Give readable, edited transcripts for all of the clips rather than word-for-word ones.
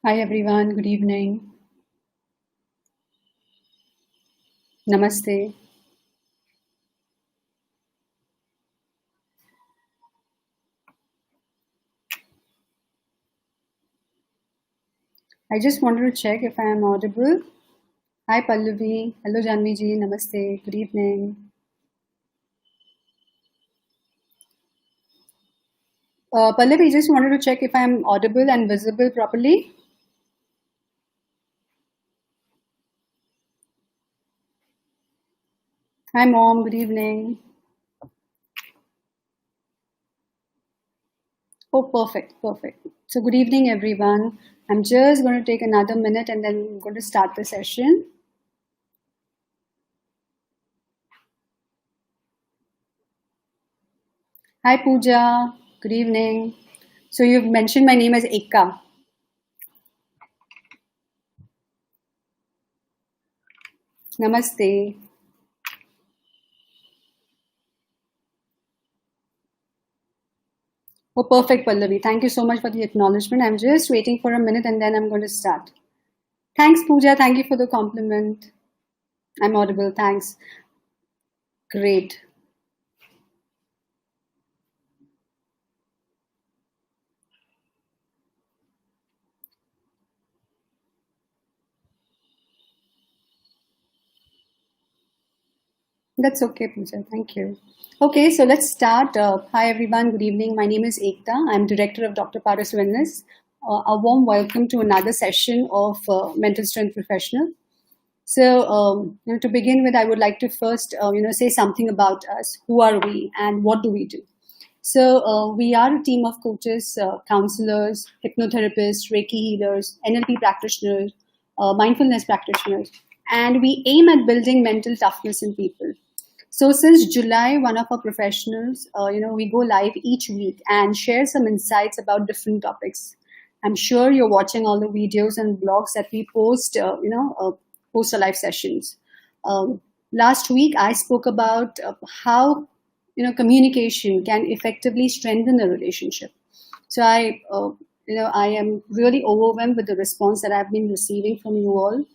Hi everyone, good evening. Namaste. I just wanted to check if I am audible. Hi Pallavi. Hello Janvi ji. Namaste. Good evening. Pallavi, just wanted to check if I am audible and visible properly. Hi Mom. Good evening. Oh, perfect, perfect. So good evening everyone. I'm just going to take another minute and then I'm going to start the session. Hi Pooja. Good evening. So you've mentioned my name as Ekka. Namaste. Oh, perfect, Pallavi. Thank you so much for the acknowledgement. I'm just waiting for a minute and then I'm going to start. Thanks, Pooja. Thank you for the compliment. I'm audible. Thanks. Great. That's okay, Pooja. Thank you. Okay, so let's start. Hi, everyone. Good evening. My name is Ekta. I'm director of Dr. Paras Wellness. A warm welcome to another session of Mental Strength Professional. So, to begin with, I would like to first, say something about us. Who are we, and what do we do? So, we are a team of coaches, counselors, hypnotherapists, Reiki healers, NLP practitioners, mindfulness practitioners, and we aim at building mental toughness in people. So, since July, one of our professionals, we go live each week and share some insights about different topics. I'm sure you're watching all the videos and blogs that we post, post our live sessions. Last week, I spoke about how communication can effectively strengthen a relationship. So I am really overwhelmed with the response that I've been receiving from you all.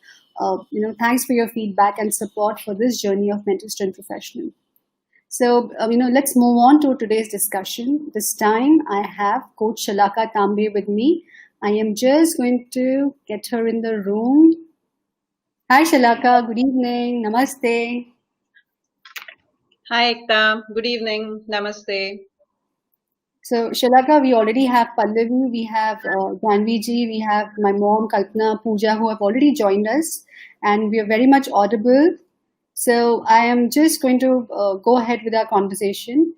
Thanks for your feedback and support for this journey of mental strength professional. So, let's move on to today's discussion. This time I have Coach Shalaka Tambe with me. I am just going to get her in the room. Hi, Shalaka. Good evening. Namaste. Hi, Ekta. Good evening. Namaste. So, Shalaka, we already have Pallavi, we have Janvi ji, we have my mom, Kalpana, Pooja, who have already joined us, and we are very much audible. So, I am just going to go ahead with our conversation.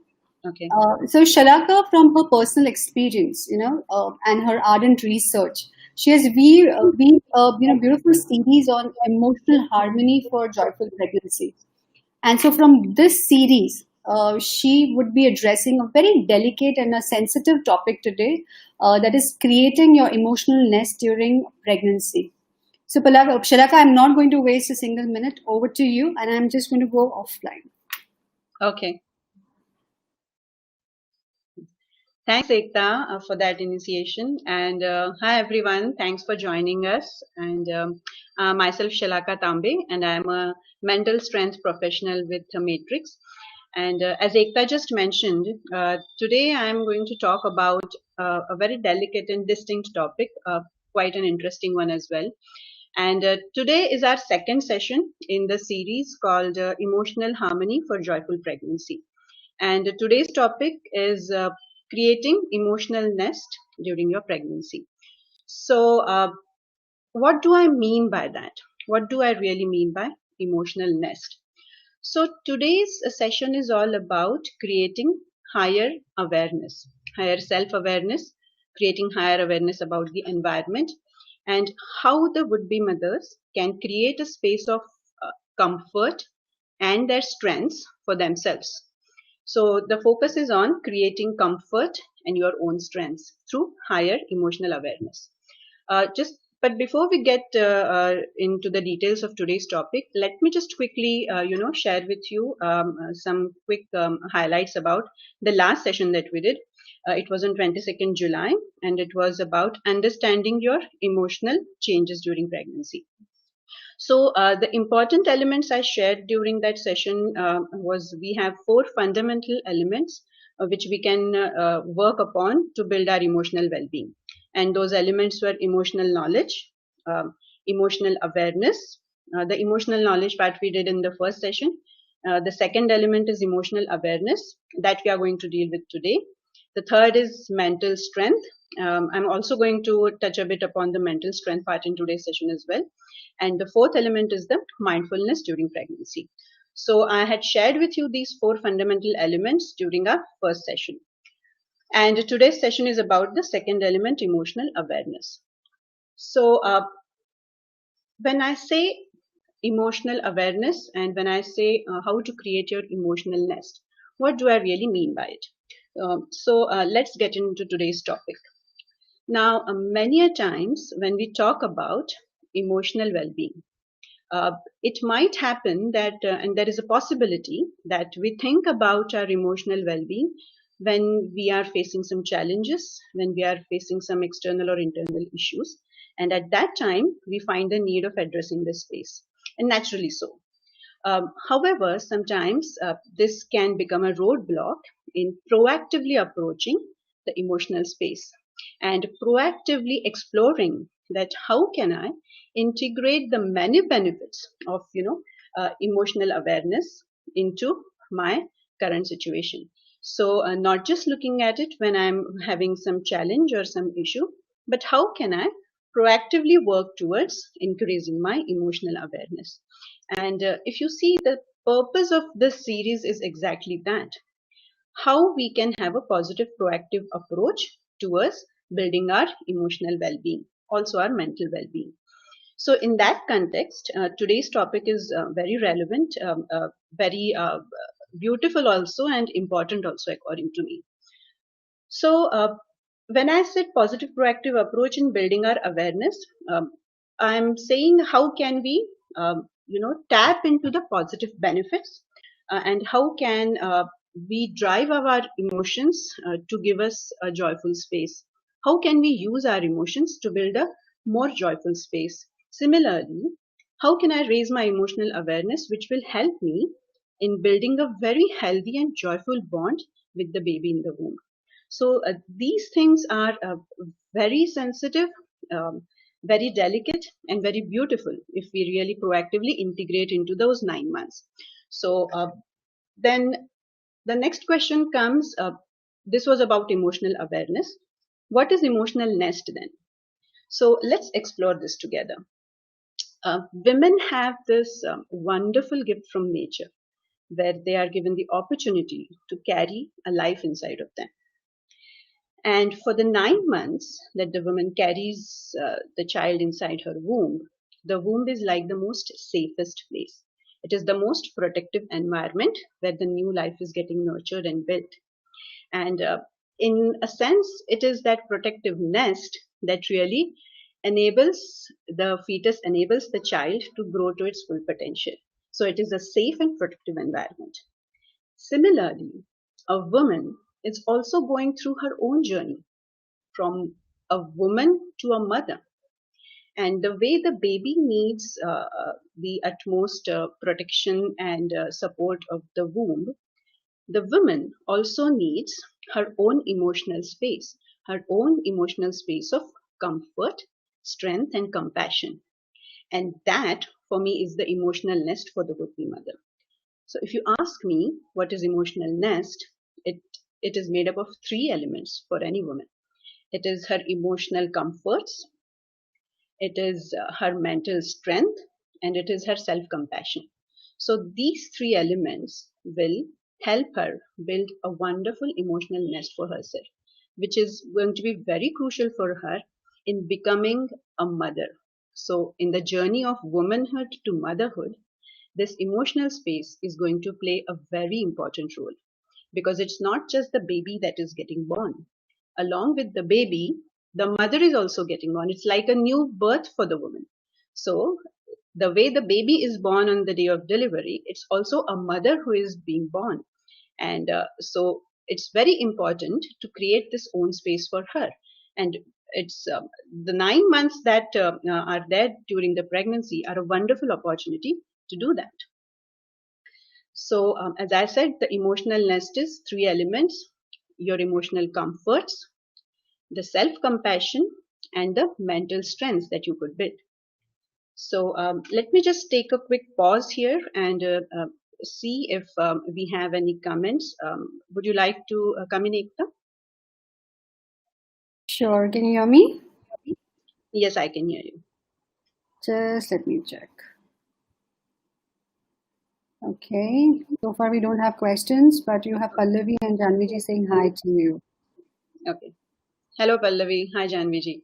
Okay. So Shalaka, from her personal experience, and her ardent research, she has weaved a beautiful series on emotional harmony for joyful pregnancy. And so, from this series, she would be addressing a very delicate and a sensitive topic today, that is creating your emotional nest during pregnancy. So, Shalaka, I'm not going to waste a single minute. Over to you, and I'm just going to go offline. Okay. Thanks, Ekta, for that initiation. And hi, everyone. Thanks for joining us. And myself, Shalaka Tambe, and I'm a mental strength professional with Matrix. And as Ekta just mentioned, today I'm going to talk about a very delicate and distinct topic, quite an interesting one as well. And today is our second session in the series called Emotional Harmony for Joyful Pregnancy. And today's topic is creating emotional nest during your pregnancy. So, what do I mean by that? What do I really mean by emotional nest? So, today's session is all about creating higher awareness, higher self awareness, creating higher awareness about the environment, and how the would be mothers can create a space of comfort and their strengths for themselves. So the focus is on creating comfort and your own strengths through higher emotional awareness. Just but before we get into the details of today's topic, let me just quickly, share with you some quick highlights about the last session that we did. It was on 22nd July, and it was about understanding your emotional changes during pregnancy. So the important elements I shared during that session was we have four fundamental elements which we can work upon to build our emotional well-being. And those elements were emotional knowledge, emotional awareness. The emotional knowledge part we did in the first session. The second element is emotional awareness that we are going to deal with today. The third is mental strength. I'm also going to touch a bit upon the mental strength part in today's session as well. And the fourth element is the mindfulness during pregnancy. So I had shared with you these four fundamental elements during our first session. And today's session is about the second element, emotional awareness. So when I say emotional awareness and when I say how to create your emotional nest, what do I really mean by it? Let's get into today's topic. Now, many a times when we talk about emotional well-being, it might happen that, and there is a possibility that we think about our emotional well-being when we are facing some challenges, when we are facing some external or internal issues. And at that time, we find the need of addressing this space, and naturally so. However, sometimes this can become a roadblock in proactively approaching the emotional space and proactively exploring that how can I integrate the many benefits of emotional awareness into my current situation. So not just looking at it when I'm having some challenge or some issue, but how can I proactively work towards increasing my emotional awareness. And if you see, the purpose of this series is exactly that, how we can have a positive proactive approach towards building our emotional well-being, also our mental well-being. So in that context, today's topic is very relevant, very beautiful also, and important also according to me. So when I said positive proactive approach in building our awareness, I'm saying how can we, tap into the positive benefits and how can we drive our emotions to give us a joyful space? How can we use our emotions to build a more joyful space? Similarly, how can I raise my emotional awareness, which will help me in building a very healthy and joyful bond with the baby in the womb? So these things are very sensitive, very delicate, and very beautiful if we really proactively integrate into those 9 months. So then the next question comes. This was about emotional awareness. What is emotional nest then? So let's explore this together. Women have this wonderful gift from nature where they are given the opportunity to carry a life inside of them. And for the 9 months that the woman carries the child inside her womb, the womb is like the most safest place. It is the most protective environment where the new life is getting nurtured and built. And in a sense, it is that protective nest that really enables the fetus, enables the child to grow to its full potential. So it is a safe and protective environment. Similarly, a woman is also going through her own journey from a woman to a mother. And the way the baby needs the utmost protection and support of the womb, the woman also needs her own emotional space, her own emotional space of comfort, strength, and compassion. And that, for me, is the emotional nest for the would-be mother. So if you ask me what is emotional nest, it, it is made up of three elements for any woman. It is her emotional comforts, it is her mental strength, and it is her self-compassion. So these three elements will help her build a wonderful emotional nest for herself, which is going to be very crucial for her in becoming a mother. So in the journey of womanhood to motherhood, this emotional space is going to play a very important role because it's not just the baby that is getting born. Along with the baby, the mother is also getting born. It's like a new birth for the woman. So the way the baby is born on the day of delivery, it's also a mother who is being born. And so it's very important to create this own space for her. And it's the 9 months that are there during the pregnancy are a wonderful opportunity to do that. So, as I said, the emotional nest is three elements: your emotional comforts, the self compassion, and the mental strength that you could build. So, let me just take a quick pause here and see if we have any comments. Would you like to come in, Ekta? Sure. Can you hear me? Yes, I can hear you. Just let me check. Okay. So far, we don't have questions, but you have Pallavi and Janviji saying hi to you. Okay. Hello, Pallavi. Hi, Janviji.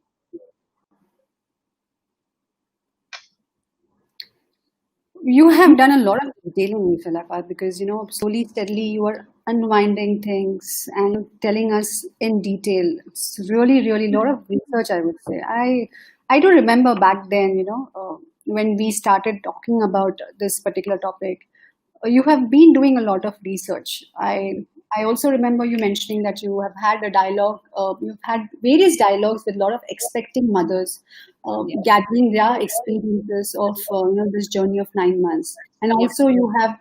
You have done a lot of detailing, Philippa, because slowly, steadily, you are unwinding things and telling us in detail. It's really, really a lot of research, I would say. I do remember back then, when we started talking about this particular topic, you have been doing a lot of research. I also remember you mentioning that you have had a dialogue. You've had various dialogues with a lot of expecting mothers, Yeah. gathering their experiences of this journey of 9 months, and Yep. also you have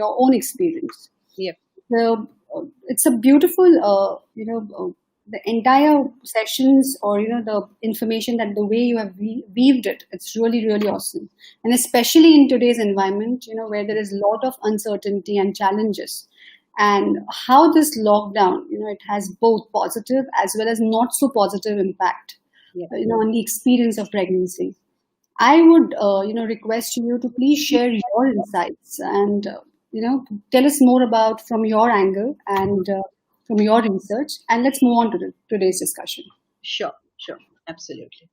your own experience. Yep. So it's a beautiful, the entire sessions or the information that the way you have weaved it, it's really really awesome. And especially in today's environment, where there is a lot of uncertainty and challenges, and how this lockdown, it has both positive as well as not so positive impact, Yep. on the experience of pregnancy. I would, request you to please share your insights and, tell us more about from your angle and from your research. And let's move on to today's discussion. Sure. Sure. Absolutely.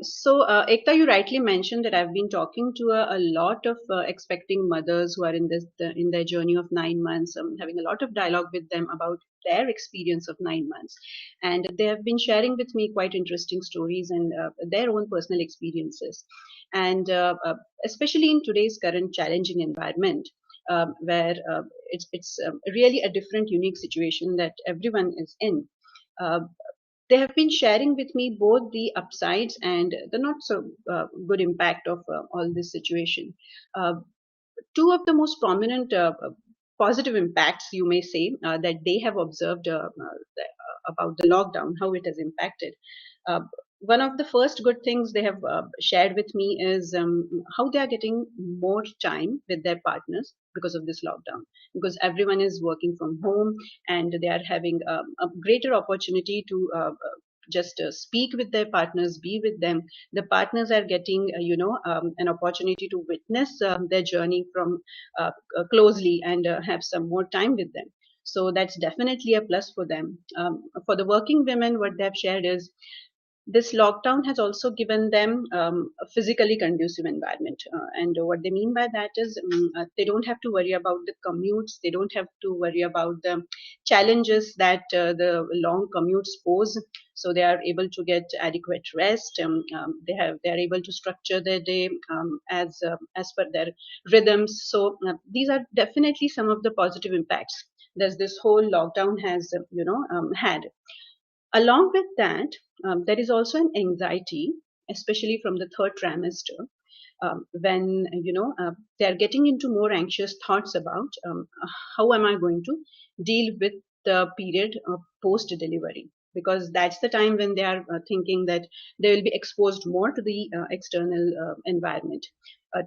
So, Ekta, you rightly mentioned that I've been talking to a lot of expecting mothers who are in their journey of 9 months, having a lot of dialogue with them about their experience of 9 months, and they have been sharing with me quite interesting stories and their own personal experiences, and especially in today's current challenging environment. Where it's really a different, unique situation that everyone is in. Uh, they have been sharing with me both the upsides and the not so good impact of all this situation. Uh, Two of the most prominent positive impacts, you may say, that they have observed about the lockdown, how it has impacted. Uh, One of the first good things they have shared with me is how they are getting more time with their partners because of this lockdown, because everyone is working from home and they are having a greater opportunity to just speak with their partners, be with them. The partners are getting an opportunity to witness their journey from closely and have some more time with them. So that's definitely a plus for them. For the working women, what they have shared is this lockdown has also given them a physically conducive environment. And what they mean by that is they don't have to worry about the commutes. They don't have to worry about the challenges that the long commutes pose. So they are able to get adequate rest. They are able to structure their day as per their rhythms. So these are definitely some of the positive impacts that this whole lockdown has had. Along with that, there is also an anxiety, especially from the third trimester, when they are getting into more anxious thoughts about how am I going to deal with the period of post delivery, because that's the time when they are thinking that they will be exposed more to the external environment.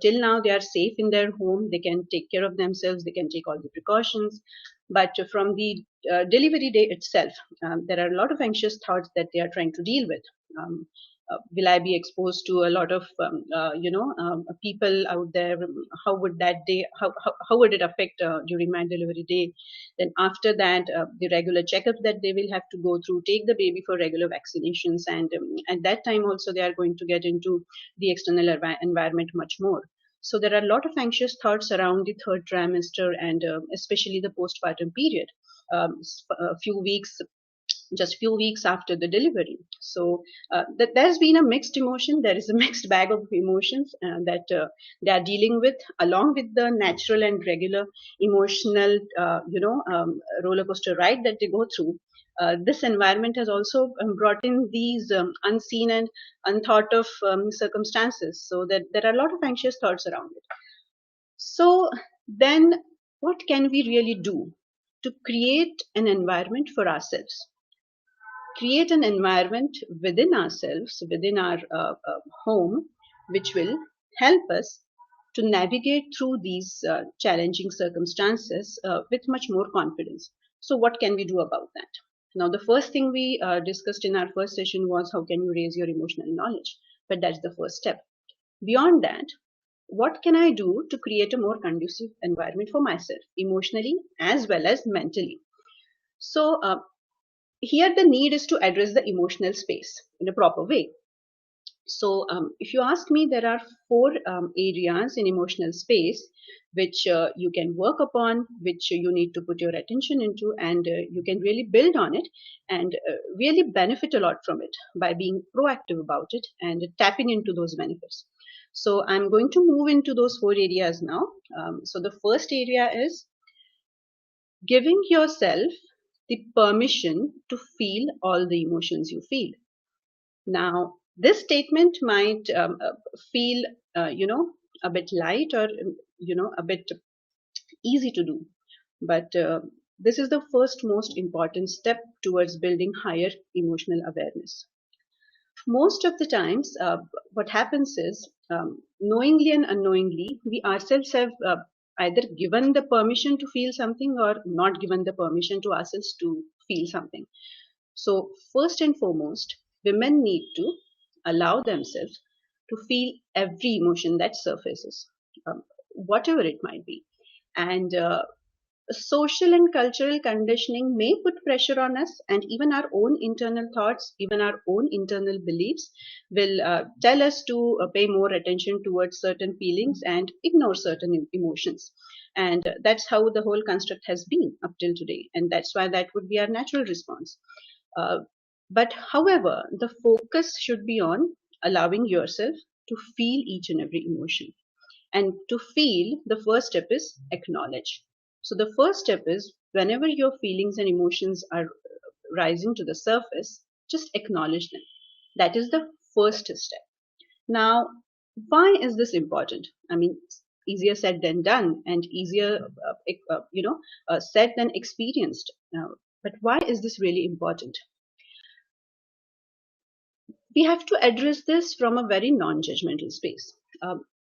Till now they are safe in their home, they can take care of themselves, they can take all the precautions, but from the delivery day itself, there are a lot of anxious thoughts that they are trying to deal with. Will I be exposed to a lot of people out there? How would that day? How would it affect during my delivery day? Then after that, the regular checkups that they will have to go through, take the baby for regular vaccinations, and at that time also they are going to get into the external environment much more. So there are a lot of anxious thoughts around the third trimester and especially the postpartum period. A few weeks just few weeks after the delivery. So there's been a mixed emotion. There is a mixed bag of emotions that they are dealing with, along with the natural and regular emotional, roller coaster ride that they go through. This environment has also brought in these unseen and unthought of circumstances, so that there are a lot of anxious thoughts around it. So then, what can we really do to create an environment for ourselves? Create an environment within ourselves, within our home, which will help us to navigate through these challenging circumstances with much more confidence. So, what can we do about that? Now, the first thing we discussed in our first session was how can you raise your emotional knowledge? But that's the first step. Beyond that, what can I do to create a more conducive environment for myself, emotionally as well as mentally? So, here the need is to address the emotional space in a proper way. So if you ask me, there are four areas in emotional space which you can work upon, which you need to put your attention into, and you can really build on it and really benefit a lot from it by being proactive about it and tapping into those benefits. So I'm going to move into those four areas now. So the first area is giving yourself the permission to feel all the emotions you feel. Now, this statement might feel, a bit light or, a bit easy to do. But this is the first most important step towards building higher emotional awareness. Most of the times, what happens is, knowingly and unknowingly, we ourselves have either given the permission to feel something or not given the permission to ourselves to feel something. So, first and foremost, women need to allow themselves to feel every emotion that surfaces, whatever it might be. And social and cultural conditioning may put pressure on us, and even our own internal thoughts, even our own internal beliefs will tell us to pay more attention towards certain feelings and ignore certain emotions. And that's how the whole construct has been up till today, and that's why that would be our natural response. uh, but however, the focus should be on allowing yourself to feel each and every emotion. And to feel, the first step is acknowledge. So the first step is whenever your feelings and emotions are rising to the surface, just acknowledge them. That is the first step. Now, why is this important? I mean, easier said than done, and easier, said than experienced. Now, but why is this really important? We have to address this from a very non-judgmental space.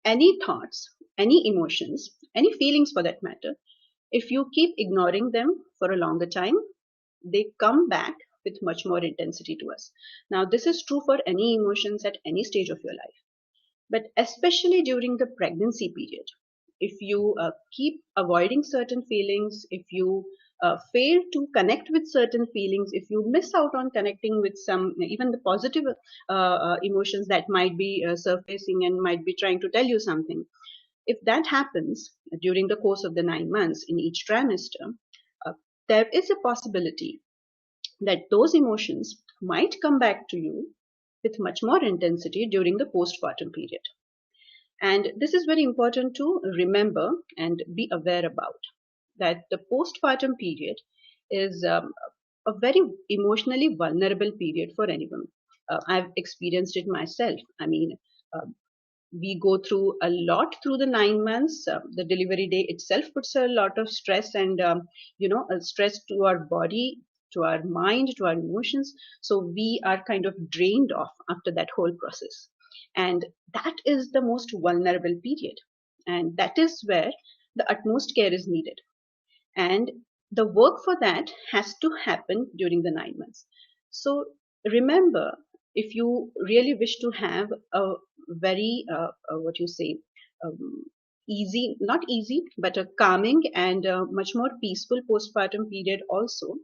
Any thoughts, any emotions, any feelings for that matter, if you keep ignoring them for a longer time, they come back with much more intensity to us. Now, this is true for any emotions at any stage of your life, but especially during the pregnancy period. If you keep avoiding certain feelings, if you fail to connect with certain feelings, if you miss out on connecting with some, even the positive emotions that might be surfacing and might be trying to tell you something, if that happens during the course of the 9 months in each trimester, uh, there is a possibility that those emotions might come back to you with much more intensity during the postpartum period. And this is very important to remember and be aware about, that the postpartum period is a very emotionally vulnerable period for anyone. I've experienced it myself. I mean, uh, we go through a lot through the 9 months. The delivery day itself puts a lot of stress and, stress to our body, to our mind, to our emotions. So we are kind of drained off after that whole process. And that is the most vulnerable period. And that is where the utmost care is needed. And the work for that has to happen during the 9 months. So remember, if you really wish to have a very, what you say, um, easy, not easy, but a calming and much more peaceful postpartum period also,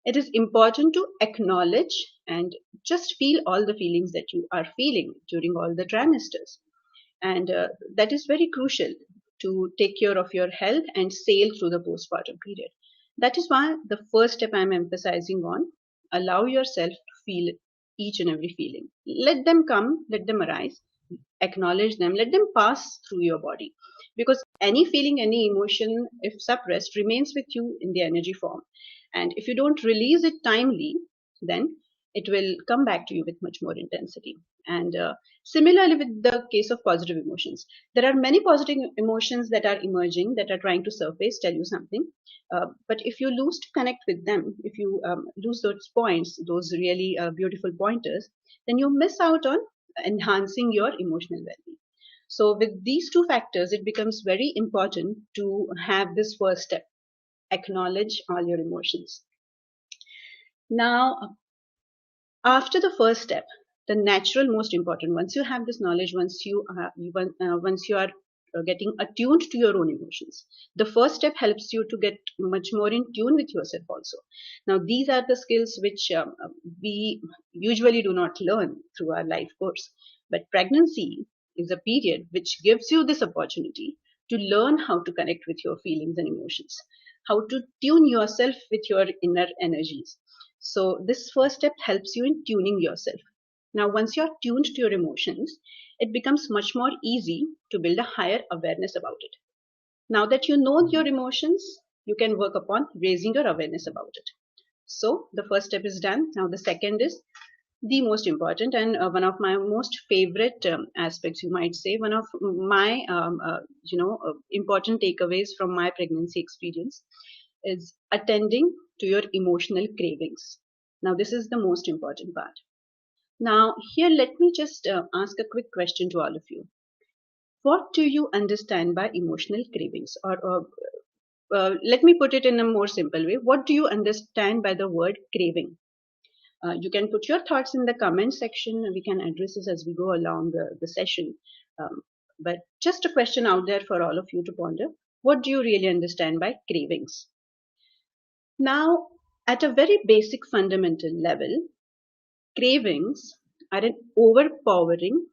it is important to acknowledge and just feel all the feelings that you are feeling during all the trimesters. And that is very crucial to take care of your health and sail through the postpartum period. That is why the first step I'm emphasizing on, allow yourself to feel each and every feeling. Let them come, let them arise, acknowledge them, let them pass through your body. Because any feeling, any emotion, if suppressed, remains with you in the energy form. And if you don't release it timely, then it will come back to you with much more intensity. And similarly, with the case of positive emotions, there are many positive emotions that are emerging, that are trying to surface, tell you something. But if you lose to connect with them, if you lose those points, those really beautiful pointers, then you miss out on enhancing your emotional well-being. So with these two factors, it becomes very important to have this first step: acknowledge all your emotions. Now, after the first step, the natural most important, once you have this knowledge, once you are getting attuned to your own emotions, the first step helps you to get much more in tune with yourself also. Now these are the skills which we usually do not learn through our life course, but pregnancy is a period which gives you this opportunity to learn how to connect with your feelings and emotions, how to tune yourself with your inner energies. So this first step helps you in tuning yourself. Now, once you're tuned to your emotions, it becomes much more easy to build a higher awareness about it. Now that you know your emotions, you can work upon raising your awareness about it. So the first step is done. Now the second is the most important, and one of my most favorite aspects, you might say, one of my important takeaways from my pregnancy experience is attending to your emotional cravings. Now this is the most important part. Now here let me just ask a quick question to all of you. What do you understand by emotional cravings? Or let me put it in a more simple way. What do you understand by the word craving? You can put your thoughts in the comment section. We can address this as we go along the session. But just a question out there for all of you to ponder. What do you really understand by cravings? Now, at a very basic fundamental level, cravings are an overpowering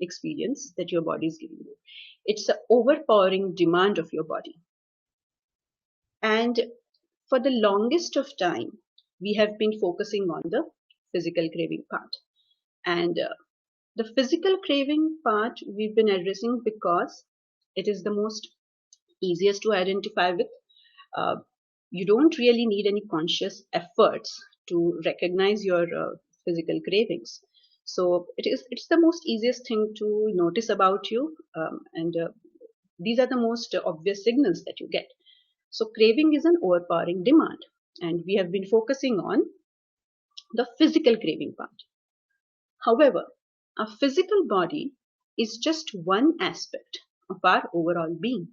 experience that your body is giving you. It's an overpowering demand of your body. And for the longest of time, we have been focusing on the physical craving part. And the physical craving part we've been addressing because it is the most easiest to identify with. Uh, you don't really need any conscious efforts to recognize your physical cravings. So it's the most easiest thing to notice about you, and these are the most obvious signals that you get. So craving is an overpowering demand, and we have been focusing on the physical craving part. However, our physical body is just one aspect of our overall being.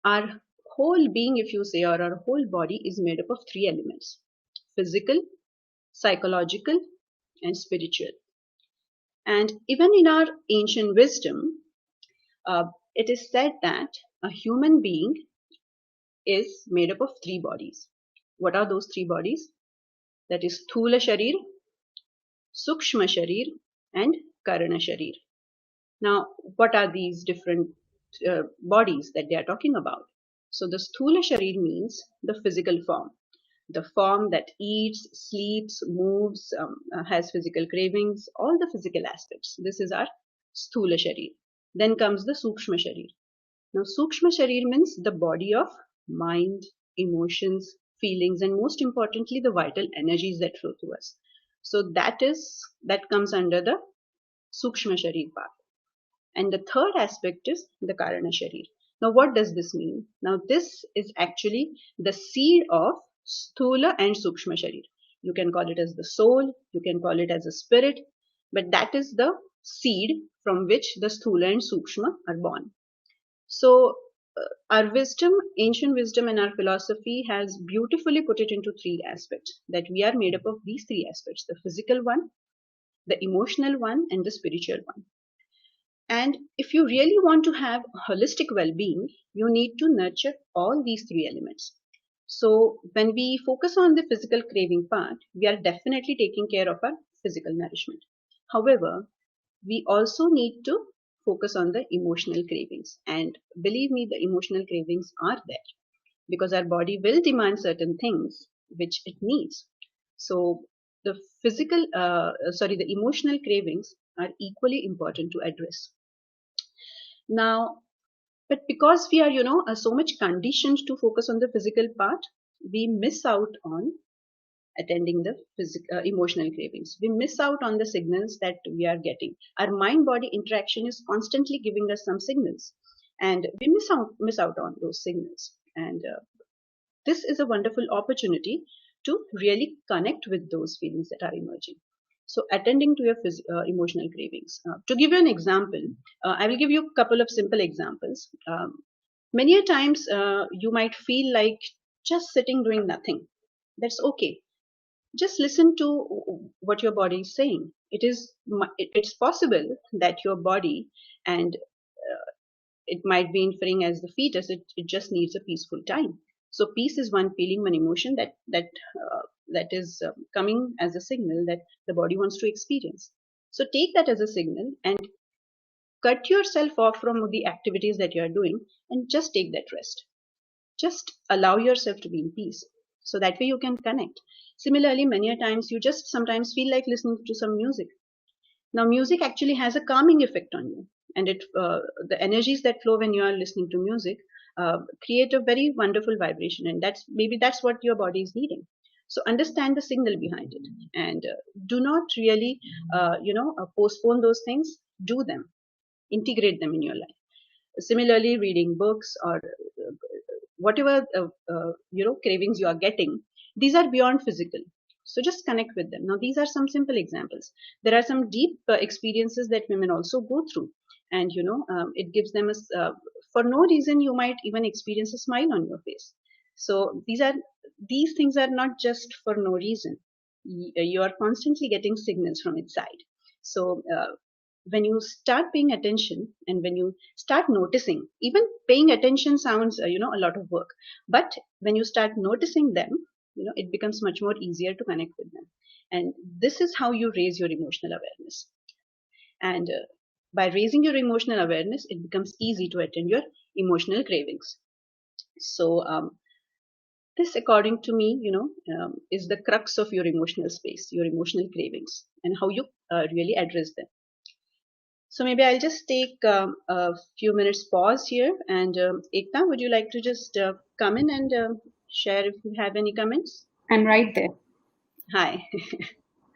Our whole being, if you say, or our whole body is made up of three elements: physical, psychological, and spiritual. And even in our ancient wisdom, it is said that a human being is made up of three bodies. What are those three bodies? That is Sthula Sharir, Sukshma Sharir, and Karana Sharir. Now, what are these different bodies that they are talking about? So the Sthula Sharir means the physical form, the form that eats, sleeps, moves, has physical cravings, all the physical aspects. This is our Sthula Sharir. Then comes the Sukshma Sharir. Now, Sukshma Sharir means the body of mind, emotions, feelings, and most importantly, the vital energies that flow through us. So that comes under the Sukshma Sharir part. And the third aspect is the Karana Sharir. Now, what does this mean? Now, this is actually the seed of Sthula and Sukshma Sharir. You can call it as the soul, you can call it as a spirit, but that is the seed from which the Sthula and Sukshma are born. So, our wisdom, ancient wisdom, and our philosophy has beautifully put it into three aspects, that we are made up of these three aspects: the physical one, the emotional one, and the spiritual one. And if you really want to have holistic well-being, you need to nurture all these three elements. So when we focus on the physical craving part, we are definitely taking care of our physical nourishment. However, we also need to focus on the emotional cravings. And believe me, the emotional cravings are there because our body will demand certain things which it needs. So the emotional cravings are equally important to address. Now, but because we are, so much conditioned to focus on the physical part, we miss out on attending the emotional cravings. We miss out on the signals that we are getting. Our mind-body interaction is constantly giving us some signals, and we miss out on those signals. And this is a wonderful opportunity to really connect with those feelings that are emerging. So, attending to your emotional cravings. To give you an example, I will give you a couple of simple examples. Many a times, you might feel like just sitting doing nothing. That's okay. Just listen to what your body is saying. It's possible that your body, and it might be inferring as the fetus, it just needs a peaceful time. So peace is one feeling, one emotion that is coming as a signal that the body wants to experience. So take that as a signal and cut yourself off from the activities that you are doing and just take that rest. Just allow yourself to be in peace, so that way you can connect. Similarly, many a times you just sometimes feel like listening to some music. Now music actually has a calming effect on you, and the energies that flow when you are listening to music create a very wonderful vibration, and that's what your body is needing. So understand the signal behind it, and do not really postpone those things. Do them, integrate them in your life. Similarly, reading books or whatever cravings you are getting, these are beyond physical. So just connect with them. Now these are some simple examples. There are some deep experiences that women also go through, and it gives them for no reason you might even experience a smile on your face. So these things are not just for no reason. You are constantly getting signals from inside. So when you start paying attention and when you start noticing, even paying attention sounds a lot of work, but when you start noticing them, it becomes much more easier to connect with them. And this is how you raise your emotional awareness. And by raising your emotional awareness, it becomes easy to attend your emotional cravings. So this, according to me, is the crux of your emotional space, your emotional cravings, and how you really address them. So maybe I'll just take a few minutes pause here. And Ekta, would you like to just come in and share if you have any comments? I'm right there. Hi.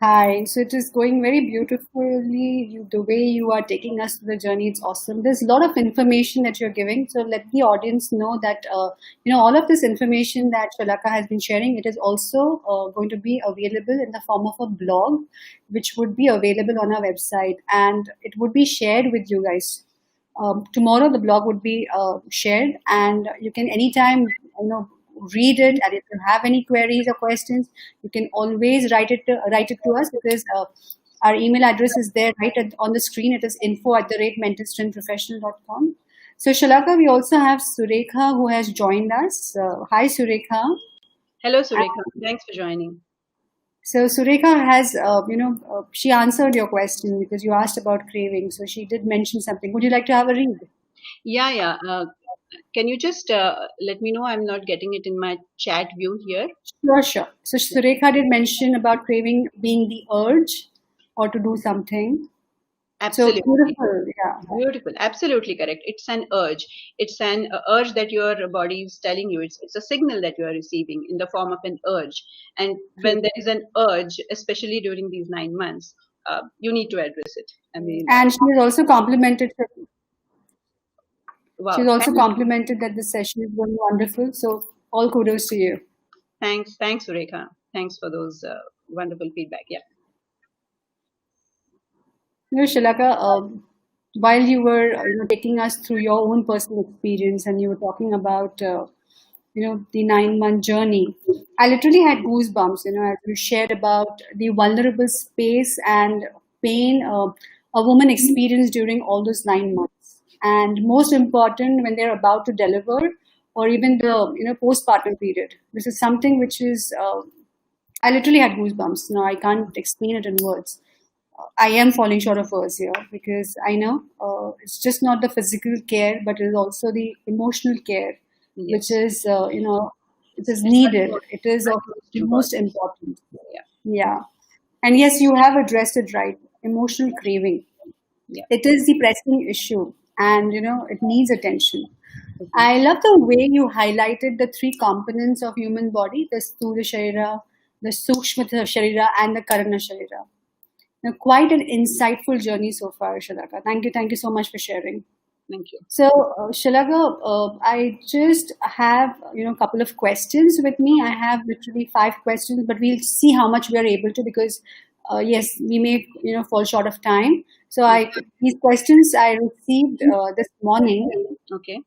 Hi. So it is going very beautifully. The way you are taking us through the journey, it's awesome. There's a lot of information that you're giving. So let the audience know that, all of this information that Shalaka has been sharing, it is also going to be available in the form of a blog, which would be available on our website. And it would be shared with you guys. Tomorrow the blog would be shared, and you can anytime, read it, and if you have any queries or questions, you can always write it to us, because our email address is there right on the screen. It is info@mentalstrengthprofessional.com. So Shalaka, we also have Surekha who has joined us. Hi Surekha. Hello, Surekha. Thanks for joining. So Surekha has, she answered your question because you asked about craving. So she did mention something. Would you like to have a read? Yeah. Can you just let me know? I'm not getting it in my chat view here. Sure. So Surekha did mention about craving being the urge or to do something. So Absolutely. beautiful, yeah. Beautiful. Absolutely correct. It's an urge. It's an urge that your body is telling you. It's a signal that you are receiving in the form of an urge. And when there is an urge, especially during these 9 months, you need to address it. I mean, And she's wow. also complimented that the session is going wonderful. So all kudos to you. Thanks, Surekha. Thanks for those wonderful feedback. Yeah. Shalaka, while you were taking us through your own personal experience, and you were talking about the 9-month journey, I literally had goosebumps. As you shared about the vulnerable space and pain a woman experienced during all those 9 months, and most important when they're about to deliver, or even the postpartum period. This is something which is I literally had goosebumps. No, I can't explain it in words. I am falling short of words here, because I know it's just not the physical care, but it is also the emotional care, which Yes. is, It is needed. It is of most important. Yeah. And yes, you have addressed it right. Emotional craving. Yeah. It is the pressing issue, and it needs attention. I love the way you highlighted the three components of human body: the Sthula Sharira, the Sukshma Sharira, and the Karana Sharira. Now, quite an insightful journey so far, Shalaka. Thank you so much for sharing. Thank you. So, Shalaga, I just have a couple of questions with me. I have literally 5 questions, but we'll see how much we are able to, because yes, we may fall short of time. So, these questions I received this morning. Okay.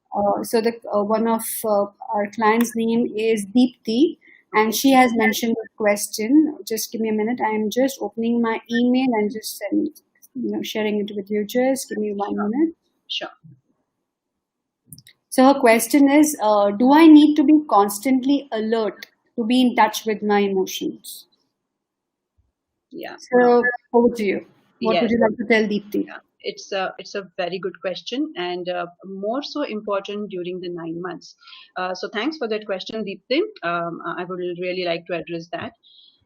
So the one of our client's name is Deepthi, and she has mentioned a question. Just give me a minute. I am just opening my email and just sharing it with you. Just give me 1 minute. Sure. So her question is, do I need to be constantly alert to be in touch with my emotions? Yeah. So over to you. What would Yes. you like to tell Deepthi? Yeah. It's a very good question, and more so important during the 9 months. So thanks for that question, Deepti. I would really like to address that.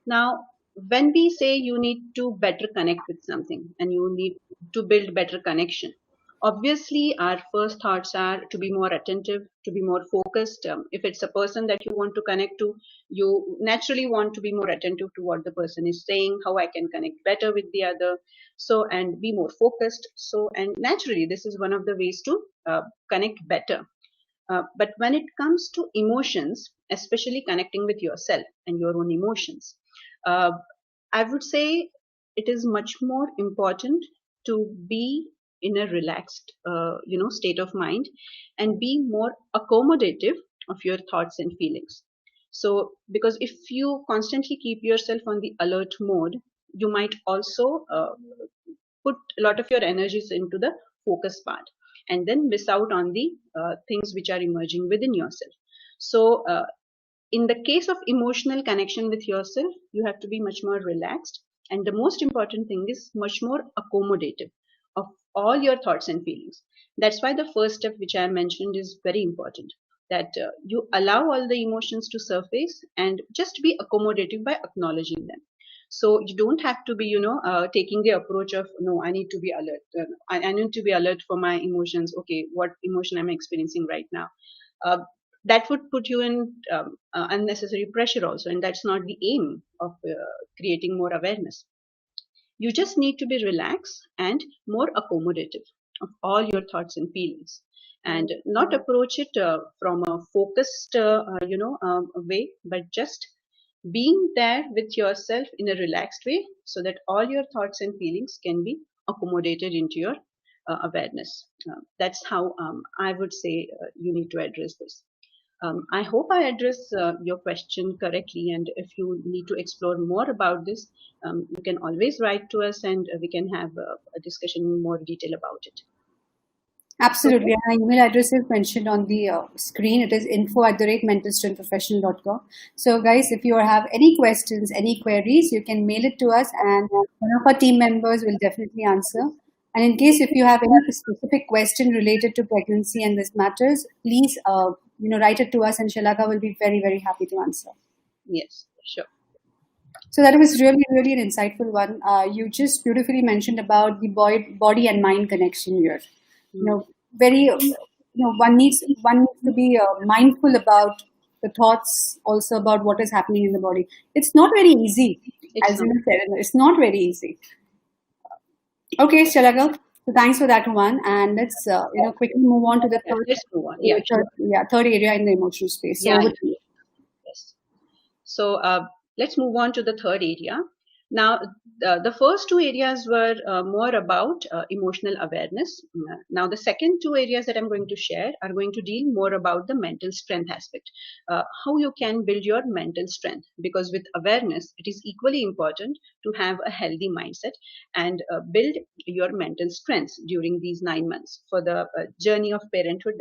Now, when we say you need to better connect with something and you need to build better connection, obviously our first thoughts are to be more attentive, to be more focused. If it's a person that you want to connect to, you naturally want to be more attentive to what the person is saying, how I can connect better with the other, so and be more focused. So, and naturally, this is one of the ways to connect better. But when it comes to emotions, especially connecting with yourself and your own emotions, uh, I would say it is much more important to be in a relaxed, state of mind, and be more accommodative of your thoughts and feelings. So, because if you constantly keep yourself on the alert mode, you might also put a lot of your energies into the focus part and then miss out on the things which are emerging within yourself. So, in the case of emotional connection with yourself, you have to be much more relaxed. And the most important thing is much more accommodative of all your thoughts and feelings. That's why the first step, which I mentioned, is very important, that you allow all the emotions to surface and just be accommodative by acknowledging them. So you don't have to be, taking the approach of, no, I need to be alert. I need to be alert for my emotions. Okay, what emotion am I experiencing right now? Uh, that would put you in unnecessary pressure also, and that's not the aim of creating more awareness. You just need to be relaxed and more accommodative of all your thoughts and feelings, and not approach it from a focused way, but just being there with yourself in a relaxed way, so that all your thoughts and feelings can be accommodated into your awareness. That's how I would say you need to address this. I hope I address your question correctly. And if you need to explore more about this, you can always write to us, and we can have a discussion in more detail about it. Absolutely. And our email address is mentioned on the screen. It is info@mentalstrengthprofessional.com. So, guys, if you have any questions, any queries, you can mail it to us, and one of our team members will definitely answer. And in case if you have any specific question related to pregnancy and this matters, please, write it to us, and Shalaka will be very, very happy to answer. Yes, sure. So that was really, really an insightful one. You just beautifully mentioned about the body and mind connection here. Very, one needs to be mindful about the thoughts, also about what is happening in the body. It's not very easy, It's as not. you said. It's not very easy. Okay, Shalaga. So thanks for that one, and let's quickly move on to the third, Let's move on. Yeah, third area in the emotional space. So yeah, over yeah. to you. Yes. So let's move on to the third area. Now, the first two areas were more about emotional awareness. Now, the second two areas that I'm going to share are going to deal more about the mental strength aspect, how you can build your mental strength. Because with awareness, it is equally important to have a healthy mindset and build your mental strength during these 9 months for the journey of parenthood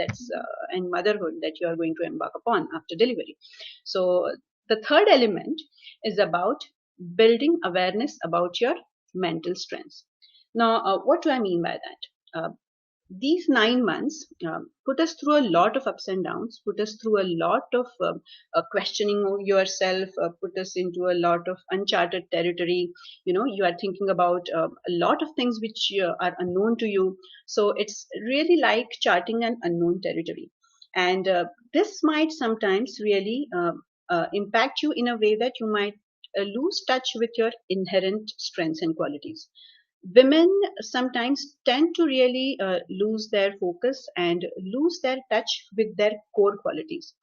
and motherhood that you are going to embark upon after delivery. So, the third element is about building awareness about your mental strengths. Now, what do I mean by that? these 9 months put us through a lot of ups and downs, put us through a lot of questioning yourself, put us into a lot of uncharted territory. You are thinking about a lot of things which are unknown to you. So it's really like charting an unknown territory. And this might sometimes really impact you in a way that you might lose touch with your inherent strengths and qualities. Women sometimes tend to really lose their focus and lose their touch with their core qualities.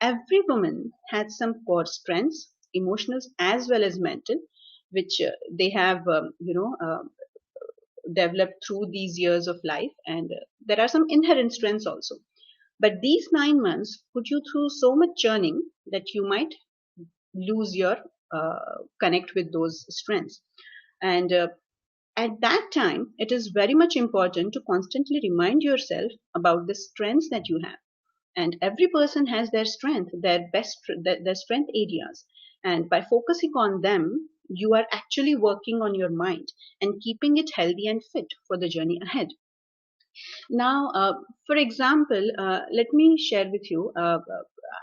Every woman has some core strengths, emotional as well as mental, which they have, developed through these years of life, and there are some inherent strengths also. But these 9 months put you through so much churning that you might lose your connect with those strengths. And at that time, it is very much important to constantly remind yourself about the strengths that you have. And every person has their strength, their best, their strength areas. And by focusing on them, you are actually working on your mind and keeping it healthy and fit for the journey ahead. Now, for example, let me share with you.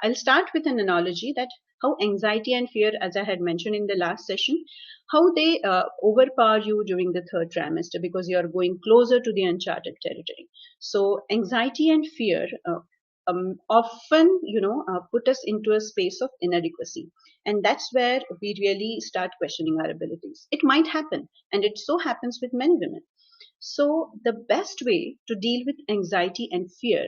I'll start with an analogy that how anxiety and fear, as I had mentioned in the last session, how they overpower you during the third trimester because you are going closer to the uncharted territory. So, anxiety and fear often, put us into a space of inadequacy, and that's where we really start questioning our abilities. It might happen, and it so happens with many women. So, the best way to deal with anxiety and fear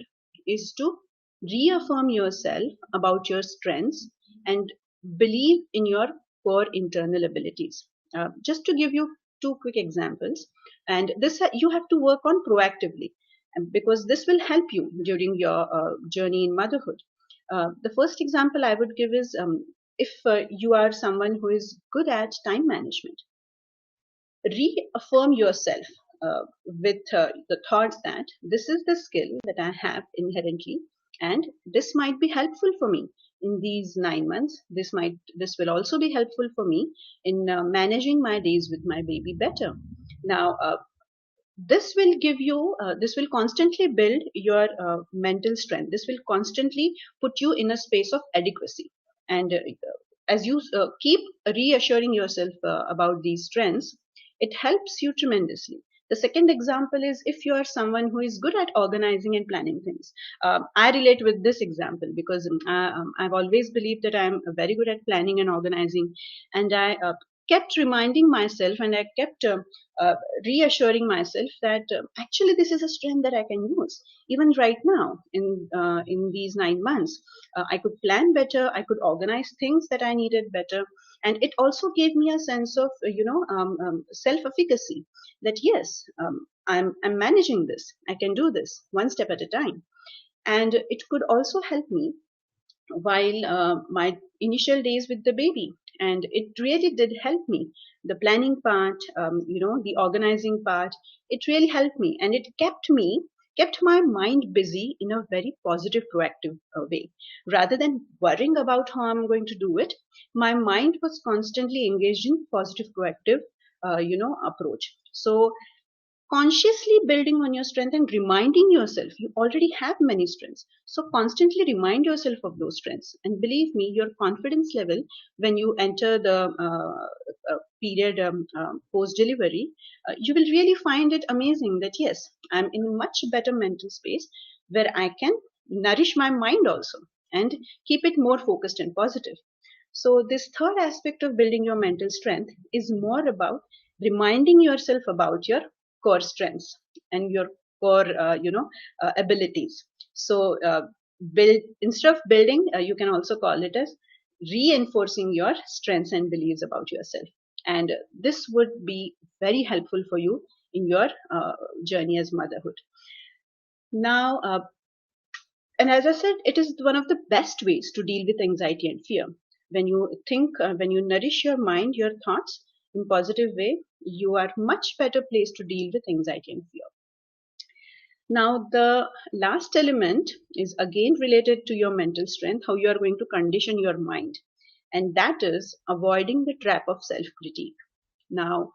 is to reaffirm yourself about your strengths and believe in your core internal abilities. Just to give you two quick examples, and this you have to work on proactively because this will help you during your journey in motherhood. The first example I would give is if you are someone who is good at time management, reaffirm yourself with the thoughts that this is the skill that I have inherently, and this might be helpful for me in these 9 months. This will also be helpful for me in managing my days with my baby better. Now, this will constantly build your mental strength. This will constantly put you in a space of adequacy, and as you keep reassuring yourself about these strengths, it helps you tremendously. The second example is if you are someone who is good at organizing and planning things. I relate with this example because I've always believed that I'm very good at planning and organizing, and I kept reminding myself, and I kept uh, reassuring myself that actually this is a strength that I can use even right now in these 9 months. I could plan better, I could organize things that I needed better, and it also gave me a sense of self-efficacy that yes, I'm managing this. I can do this one step at a time, and it could also help me while my initial days with the baby, and it really did help me. The planning part, the organizing part, it really helped me, and it kept my mind busy in a very positive proactive way. Rather than worrying about how I'm going to do it, my mind was constantly engaged in positive proactive approach. So consciously building on your strength and reminding yourself you already have many strengths, so constantly remind yourself of those strengths, and believe me, your confidence level when you enter the period post delivery, you will really find it amazing that yes, I'm in a much better mental space where I can nourish my mind also and keep it more focused and positive. So, this third aspect of building your mental strength is more about reminding yourself about your core strengths and your core, abilities. So, build instead of building, you can also call it as reinforcing your strengths and beliefs about yourself. And this would be very helpful for you in your journey as motherhood. Now, and as I said, it is one of the best ways to deal with anxiety and fear. When you think, when you nourish your mind, your thoughts in positive way, you are much better placed to deal with anxiety and fear. Now, the last element is again related to your mental strength, how you are going to condition your mind, and that is avoiding the trap of self-critique. Now,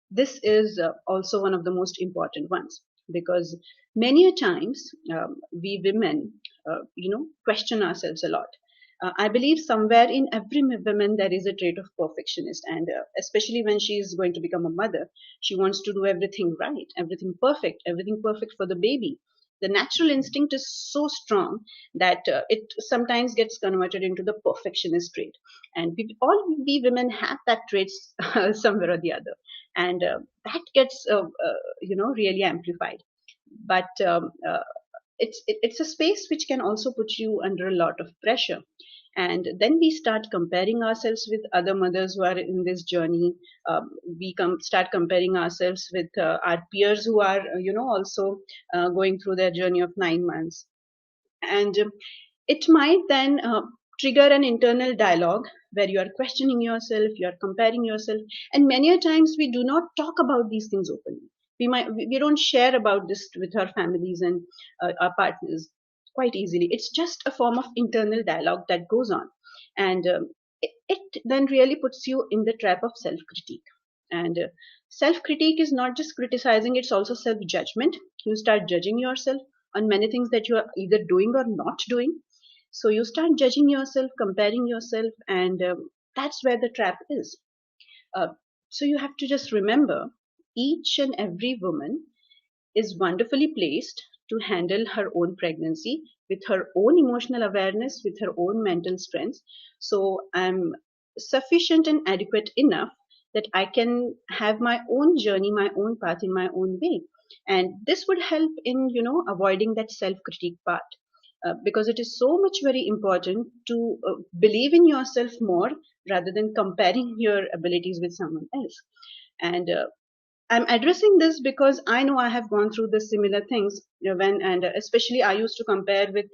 this is also one of the most important ones. because many a times we women, question ourselves a lot. I believe somewhere in every woman there is a trait of perfectionist, and especially when she is going to become a mother, she wants to do everything right, everything perfect for the baby. The natural instinct is so strong that it sometimes gets converted into the perfectionist trait, and all we women have that trait somewhere or the other, and that gets really amplified. But it's a space which can also put you under a lot of pressure, and then we start comparing ourselves with other mothers who are in this journey. Start comparing ourselves with our peers who are also going through their journey of 9 months, and it might then trigger an internal dialogue where you are questioning yourself, you are comparing yourself, and many a times we do not talk about these things openly. We don't share about this with our families and our partners quite easily. It's just a form of internal dialogue that goes on, and it then really puts you in the trap of self critique. And self critique is not just criticizing, it's also self judgment. You start judging yourself on many things that you are either doing or not doing. So you start judging yourself, comparing yourself, and that's where the trap is. Uh, so you have to just remember, each and every woman is wonderfully placed to handle her own pregnancy with her own emotional awareness, with her own mental strength. So I'm sufficient and adequate enough that I can have my own journey, my own path in my own way. And this would help in, avoiding that self critique part. Because it is so much very important to believe in yourself more rather than comparing your abilities with someone else. And I'm addressing this because I know I have gone through the similar things, when, and especially I used to compare with,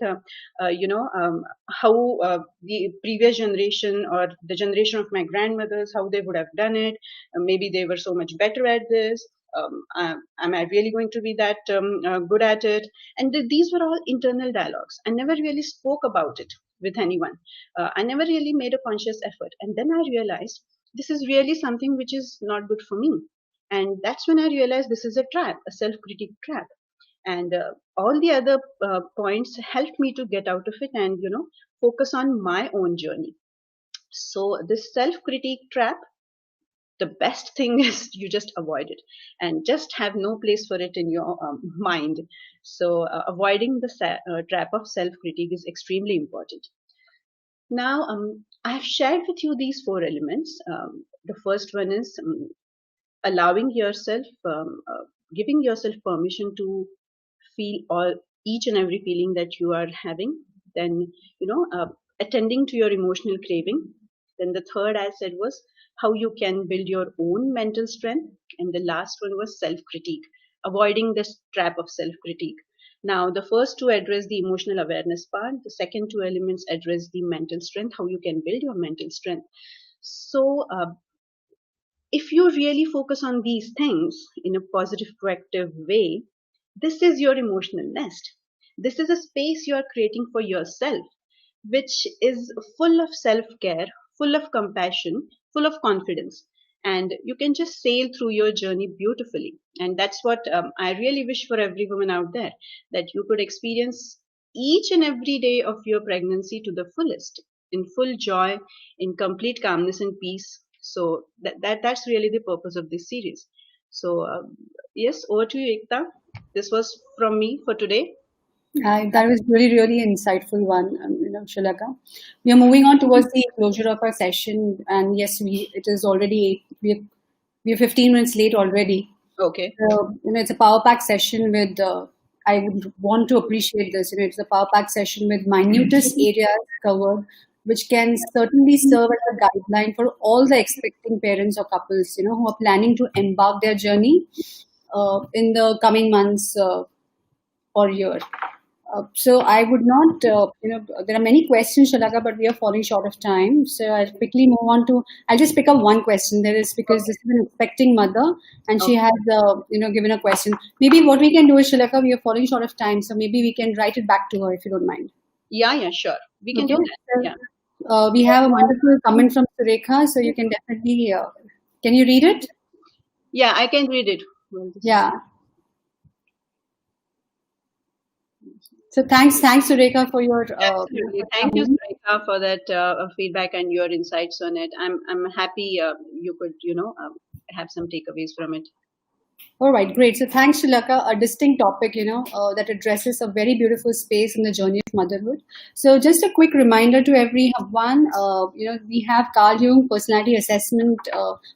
how the previous generation or the generation of my grandmothers, how they would have done it. Maybe they were so much better at this. Am I really going to be that good at it? And these were all internal dialogues. I never really spoke about it with anyone. I never really made a conscious effort. And then I realized this is really something which is not good for me, and that's when I realized this is a trap, a self-critique trap. And all the other points helped me to get out of it and focus on my own journey. So this self-critique trap, the best thing is you just avoid it and just have no place for it in your mind. So avoiding the trap of self-critique is extremely important. Now, I have shared with you these four elements. The first one is allowing yourself, giving yourself permission to feel all each and every feeling that you are having. Then, attending to your emotional craving. Then the third I said was how you can build your own mental strength, and the last one was self critique, avoiding this trap of self critique. Now, the first two address the emotional awareness part. The second two elements address the mental strength, how you can build your mental strength. So, if you really focus on these things in a positive, proactive way, this is your emotional nest. This is a space you are creating for yourself, which is full of self care, full of compassion, full of confidence. And you can just sail through your journey beautifully. And that's what I really wish for every woman out there, that you could experience each and every day of your pregnancy to the fullest, in full joy, in complete calmness and peace. So that's really the purpose of this series. So yes, over to you, Ekta. This was from me for today. That was really, really insightful one, Shalaka. We are moving on towards the closure of our session, and yes, it is already we are 15 minutes late already. Okay. It's a power pack session with. I would want to appreciate this. It's a power pack session with minutest areas covered, which can certainly serve as a guideline for all the expecting parents or couples, who are planning to embark their journey in the coming months or year. So I would not, there are many questions, Shalaka, but we are falling short of time. So I'll quickly move on to, I'll just pick up one question. There is, because this is an expecting mother and she Okay. has, given a question. Maybe what we can do is, Shalaka, we are falling short of time. So maybe we can write it back to her if you don't mind. Yeah, sure. We can Okay. do that. Yeah. So, we have a wonderful comment from Surekha. So you can definitely, can you read it? Yeah, I can read it. Well, this is Yeah. So thanks, Sureka, for your Absolutely. Thank you, Sarika, for that feedback and your insights on it. I'm happy you could, have some takeaways from it. All right, great. So thanks, Shilaka. A distinct topic, that addresses a very beautiful space in the journey of motherhood. So just a quick reminder to everyone, we have Carl Jung personality assessment,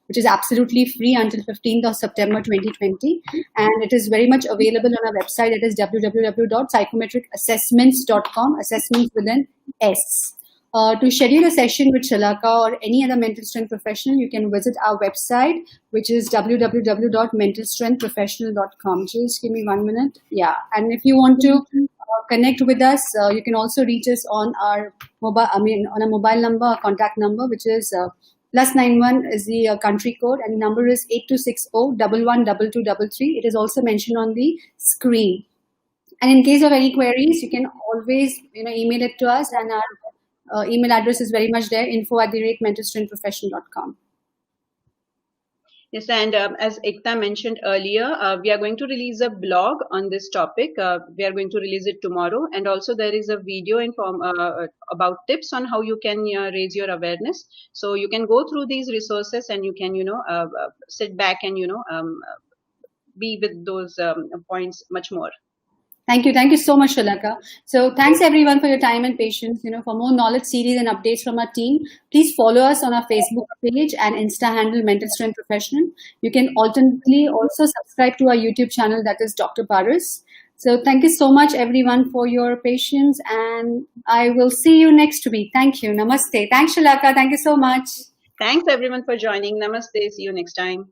which is absolutely free until 15th of September 2020. And it is very much available on our website. It is www.psychometricassessments.com, assessments with an S. To schedule a session with Shalaka or any other mental strength professional, you can visit our website, which is www.mentalstrengthprofessional.com. Just give me 1 minute. Yeah. And if you want to connect with us, you can also reach us on our on a mobile number, a contact number, which is +91 is the country code, and the number is 8260 112233. It is also mentioned on the screen. And in case of any queries, you can always email it to us, and our email address is very much there, info@mentalstrengthprofessional.com. Yes, and as Ekta mentioned earlier, we are going to release a blog on this topic. We are going to release it tomorrow, and also there is a video about tips on how you can raise your awareness. So you can go through these resources, and you can sit back and be with those points much more. Thank you. Thank you so much, Shalaka. So thanks everyone for your time and patience. For more knowledge series and updates from our team, please follow us on our Facebook page and Insta handle Mental Strength Professional. You can alternately also subscribe to our YouTube channel, that is Dr. Paras. So thank you so much everyone for your patience, and I will see you next week. Thank you. Namaste. Thanks, Shalaka. Thank you so much. Thanks everyone for joining. Namaste. See you next time.